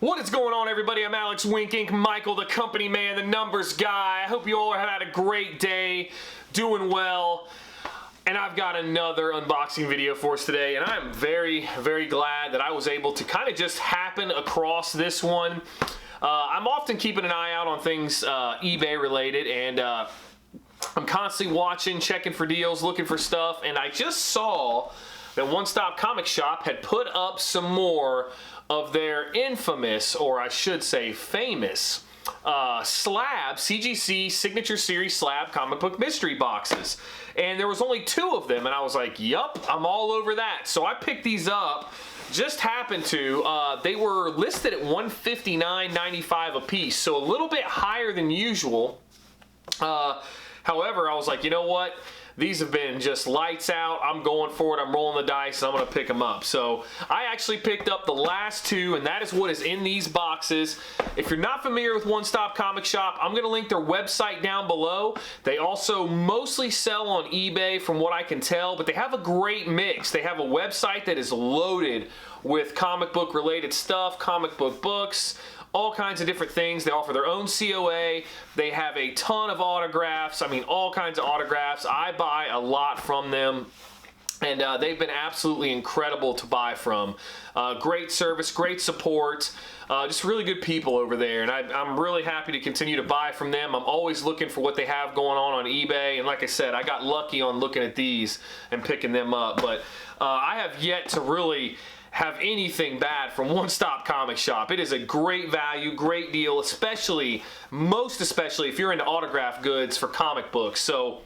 What is going on, everybody? I'm Alex Wink Inc. Michael, the company man, the numbers guy. I hope you all have had a great day, doing well. And I've got another unboxing video for us today, and I'm very, very glad that I was able to kind of just happen across this one. I'm often keeping an eye out on things eBay related, and I'm constantly watching, checking for deals, looking for stuff, and I just saw that One Stop Comic Shop had put up some more of their infamous, or I should say famous, slab, CGC Signature Series slab comic book mystery boxes. And there was only 2 of them, and I was like, yup, I'm all over that. So I picked these up, just happened to. They were listed at $159.95 a piece, so a little bit higher than usual. However, I was like, you know what? These have been just lights out. I'm going for it. I'm rolling the dice, and I'm going to pick them up. So I actually picked up the last 2, and that is what is in these boxes. If you're not familiar with One Stop Comic Shop, I'm going to link their website down below. They also mostly sell on eBay from what I can tell, but they have a great mix. They have a website that is loaded with comic book related stuff, comic book books, all kinds of different things. They offer their own COA. They have a ton of autographs. I mean, all kinds of autographs. I buy a lot from them, and they've been absolutely incredible to buy from. Great service, great support, just really good people over there, and I'm really happy to continue to buy from them. I'm always looking for what they have going on eBay, and like I said, I got lucky on looking at these and picking them up, but I have yet to really have anything bad from One Stop Comic Shop. It is a great value, great deal, especially, most especially if you're into autograph goods for comic books. So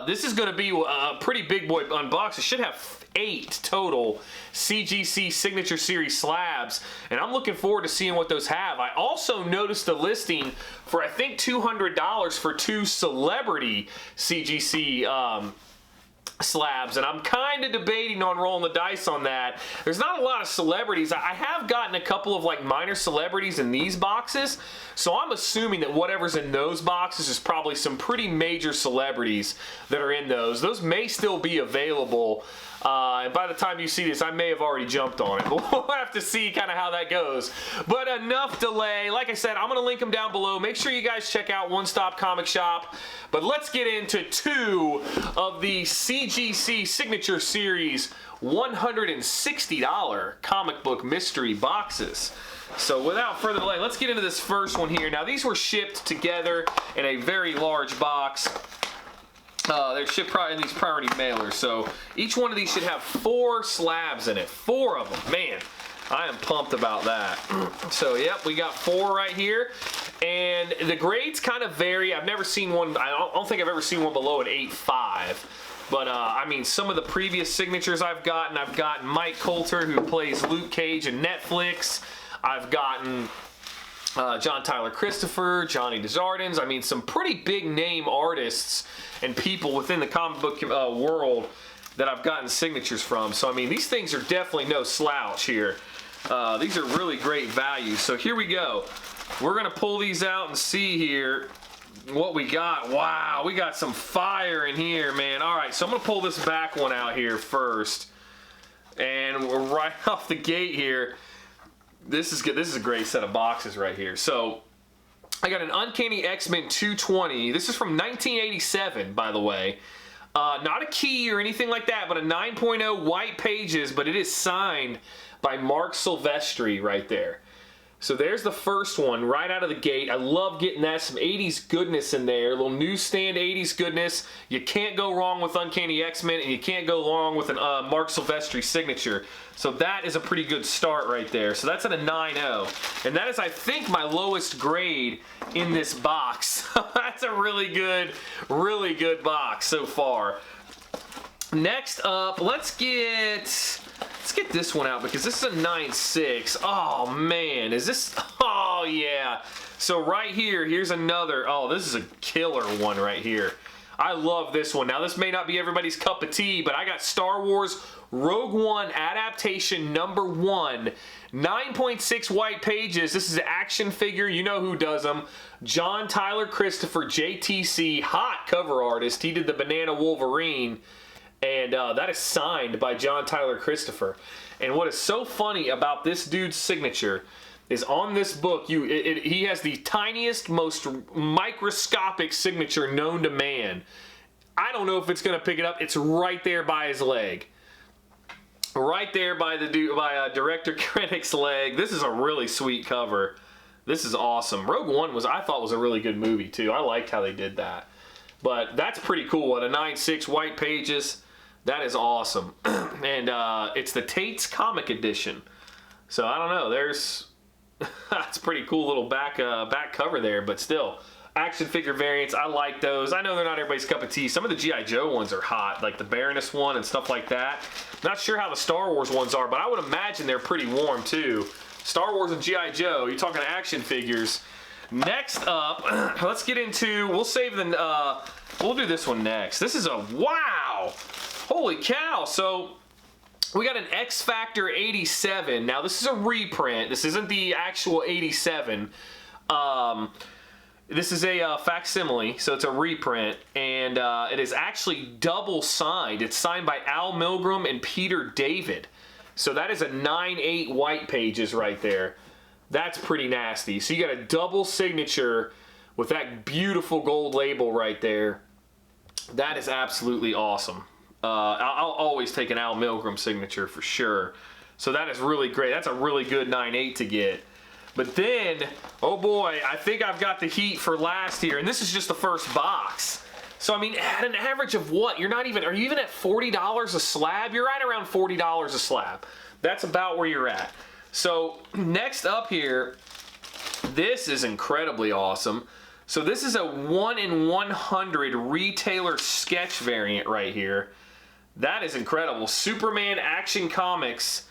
this is going to be a pretty big boy unbox. It should have 8 total CGC Signature Series slabs, and I'm looking forward to seeing what those have. I also noticed a listing for, I think, $200 for 2 celebrity CGC slabs, and I'm kind of debating on rolling the dice on that. There's not a lot of celebrities. I have gotten a couple of like minor celebrities in these boxes, so I'm assuming that whatever's in those boxes is probably some pretty major celebrities that are in those. Those may still be available, and by the time you see this, I may have already jumped on it, but we'll have to see kind of how that goes. But enough delay. Like I said, I'm going to link them down below. Make sure you guys check out One Stop Comic Shop. But let's get into 2 of the CGC Signature Series $160 comic book mystery boxes. So without further delay, let's get into this first one here. Now, these were shipped together in a very large box. They're shipped in these priority mailers, so each one of these should have 4 slabs in it. 4 of them. Man, I am pumped about that. So, yep, we got 4 right here. And the grades kind of vary. I've never seen one, I don't think I've ever seen one below an 8.5. But, I mean, some of the previous signatures I've gotten Mike Coulter, who plays Luke Cage in Netflix. I've gotten John Tyler Christopher, Johnny Desjardins. I mean, some pretty big name artists and people within the comic book world that I've gotten signatures from. So, I mean, these things are definitely no slouch here. These are really great value. So here we go. We're going to pull these out and see here what we got. Wow, we got some fire in here, man. All right, so I'm going to pull this back one out here first. And we're right off the gate here. This is good. This is a great set of boxes right here. So I got an Uncanny XMen 220. This is from 1987, by the way. Not a key or anything like that, but a 9.0 white pages, but it is signed by Mark Silvestri right there. So there's the first one right out of the gate. I love getting that. Some 80s goodness in there. A little newsstand 80s goodness. You can't go wrong with Uncanny XMen, and you can't go wrong with an Mark Silvestri signature. So that is a pretty good start right there. So that's at a 9.0. And that is, I think, my lowest grade in this box. That's a really good box so far. Next up, let's get this one out because this is a 9.6. Oh man, is this? Oh yeah. So right here, here's another. Oh, this is a killer one right here. I love this one. Now, this may not be everybody's cup of tea, but I got Star Wars Rogue One Adaptation #1. 9.6 white pages. This is an action figure. You know who does them. John Tyler Christopher, JTC, hot cover artist. He did the Banana Wolverine. And that is signed by John Tyler Christopher. And what is so funny about this dude's signature is on this book. He has the tiniest, most microscopic signature known to man. I don't know if it's going to pick it up. It's right there by his leg. Right there by Director Krennic's leg. This is a really sweet cover. This is awesome. Rogue One I thought was a really good movie too. I liked how they did that. But that's pretty cool. At a 9.6 white pages, that is awesome. And it's the Tate's Comic Edition. So I don't know. That's pretty cool little back cover there. But still, action figure variants. I like those. I know they're not everybody's cup of tea. Some of the G.I. Joe ones are hot, like the Baroness one and stuff like that. Not sure how the Star Wars ones are, but I would imagine they're pretty warm too. Star Wars and G.I. Joe. You're talking action figures. Next up, let's get into. We'll save the. We'll do this one next. This is a wow. Holy cow. So we got an XFactor 87. Now this is a reprint. This isn't the actual 87. This is a facsimile, so it's a reprint, and it is actually double signed. It's signed by Al Milgrom and Peter David. So that is a 9.8 white pages right there. That's pretty nasty. So you got a double signature with that beautiful gold label right there. That is absolutely awesome. I'll always take an Al Milgrom signature for sure. So that is really great. That's a really good 9.8 to get. But then, oh boy, I think I've got the heat for last here, and this is just the first box. So I mean, at an average of what? Are you even at $40 a slab? You're right around $40 a slab. That's about where you're at. So next up here, this is incredibly awesome. So this is a 1 in 100 retailer sketch variant right here. That is incredible. Superman Action Comics.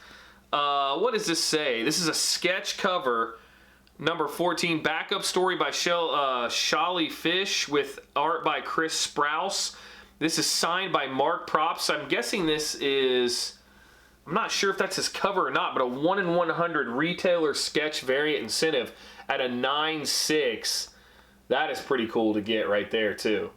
What does this say? This is a sketch cover, number 14, backup story by Shali Fish with art by Chris Sprouse. This is signed by Mark Props. I'm guessing this is, I'm not sure if that's his cover or not, but a 1 in 100 retailer sketch variant incentive at a 9.6. That is pretty cool to get right there too.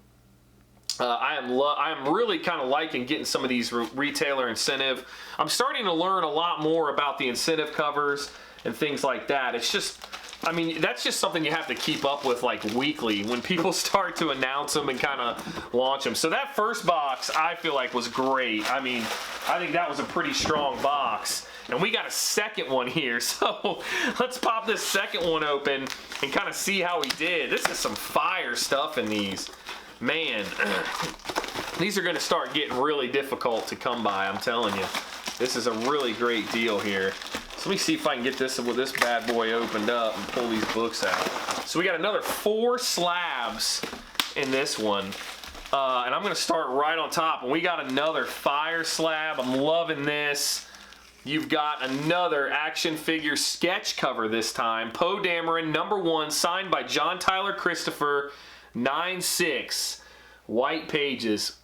I am really kind of liking getting some of these retailer incentive. I'm starting to learn a lot more about the incentive covers and things like that. It's just, I mean, that's just something you have to keep up with like weekly when people start to announce them and kind of launch them. So that first box I feel like was great. I mean, I think that was a pretty strong box. And we got a second one here, so let's pop this second one open and kind of see how he did. This is some fire stuff in these. Man, these are going to start getting really difficult to come by, I'm telling you. This is a really great deal here. So let me see if I can get this with this bad boy opened up and pull these books out. So we got another 4 slabs in this one. And I'm going to start right on top. And we got another fire slab. I'm loving this. You've got another action figure sketch cover this time. Poe Dameron, number 1, signed by John Tyler Christopher, 9.6, white pages.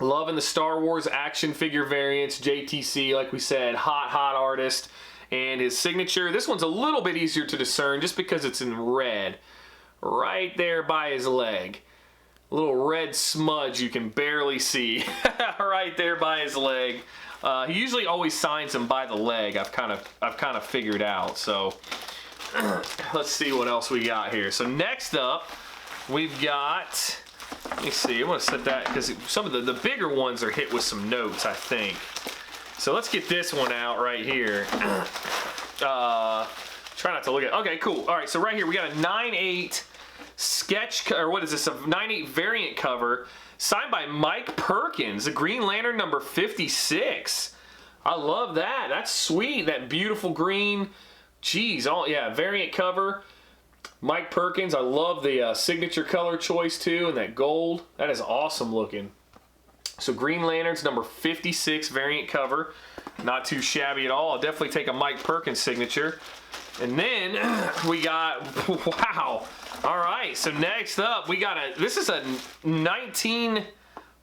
Loving the Star Wars action figure variants. JTC, like we said, hot artist. And his signature, this one's a little bit easier to discern just because it's in red. Right there by his leg. A little red smudge you can barely see. Right there by his leg. He usually always signs them by the leg. I've kind of figured out. So let's see what else we got here. So next up, we've got. Let me see. I want to set that because some of the bigger ones are hit with some notes, I think. So let's get this one out right here. Try not to look at. Okay, cool. All right. So right here we got a 9.8 sketch, or what is this? A 9.8 variant cover. Signed by Mike Perkins, the Green Lantern number 56. I love that. That's sweet. That beautiful green. Jeez, variant cover. Mike Perkins. I love the signature color choice too, and that gold. That is awesome looking. So Green Lanterns number 56 variant cover. Not too shabby at all. I'll definitely take a Mike Perkins signature. And then we got, wow. All right, so next up, we got this is a 19,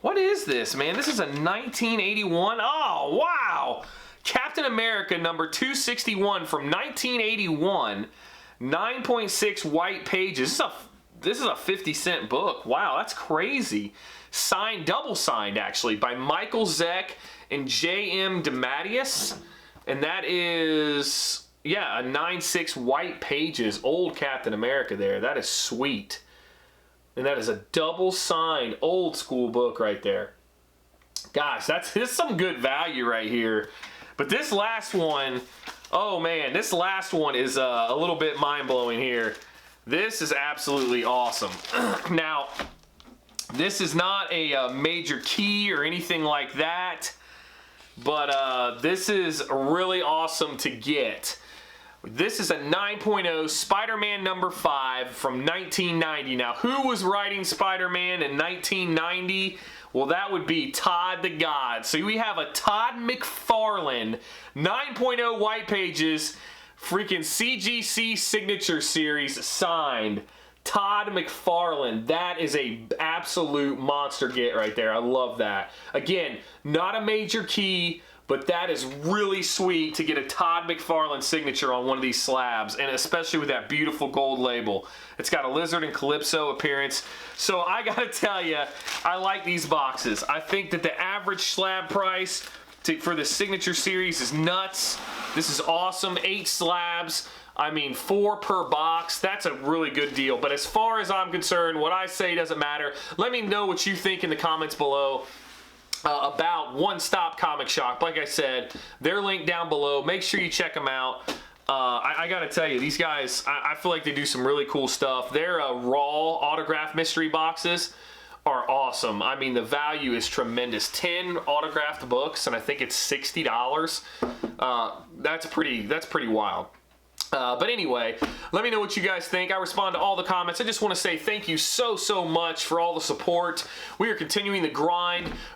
what is this, man? This is a 1981, oh, wow. Captain America number 261 from 1981, 9.6 white pages. This is a 50-cent book. Wow, that's crazy. Signed, double signed actually, by Michael Zeck and J.M. DeMatteis. And that is yeah, a 9/6 white pages, old Captain America there. That is sweet. And that is a double-signed, old-school book right there. Gosh, that's some good value right here. But this last one, oh man, this last one is a little bit mind-blowing here. This is absolutely awesome. Now, this is not a major key or anything like that, but this is really awesome to get. This is a 9.0 Spider-Man #5 from 1990. Now, who was writing Spider-Man in 1990? Well, that would be Todd the God. So we have a Todd McFarlane 9.0 white pages, freaking CGC signature series signed. Todd McFarlane. That is a absolute monster get right there. I love that. Again, not a major key, but that is really sweet to get a Todd McFarlane signature on one of these slabs, and especially with that beautiful gold label. It's got a Lizard and Calypso appearance. So I gotta tell you, I like these boxes. I think that the average slab price for the signature series is nuts. This is awesome. 8 slabs. I mean, 4 per box. That's a really good deal. But as far as I'm concerned, what I say doesn't matter. Let me know what you think in the comments below. About One Stop Comic Shop. Like I said, they're linked down below. Make sure you check them out. I gotta tell you, these guys, I feel like they do some really cool stuff. Their raw autograph mystery boxes are awesome. I mean, the value is tremendous. 10 autographed books, and I think it's $60. That's pretty wild. But anyway, let me know what you guys think. I respond to all the comments. I just want to say thank you so much for all the support. We are continuing the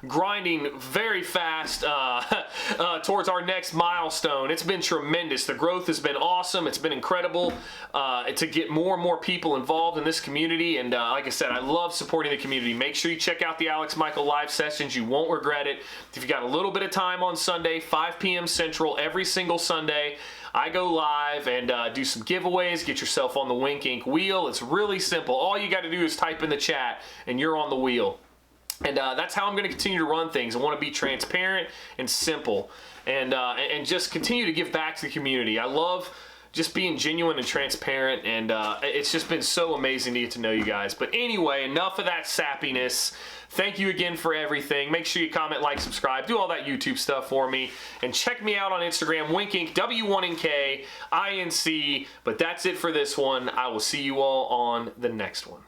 grinding very fast towards our next milestone. It's been tremendous. The growth has been awesome. It's been incredible to get more and more people involved in this community. And like I said, I love supporting the community. Make sure you check out the Alex Michael live sessions. You won't regret it. If you've got a little bit of time on Sunday, 5 p.m. Central, every single Sunday, I go live and do some giveaways. Get yourself on the Wink Ink wheel. It's really simple. All you got to do is type in the chat and you're on the wheel. And that's how I'm going to continue to run things. I want to be transparent and simple, and just continue to give back to the community. I love just being genuine and transparent, and it's just been so amazing to get to know you guys. But anyway, enough of that sappiness. Thank you again for everything. Make sure you comment, like, subscribe, do all that YouTube stuff for me, and check me out on Instagram, WinkInc, W1NK, INC. But that's it for this one. I will see you all on the next one.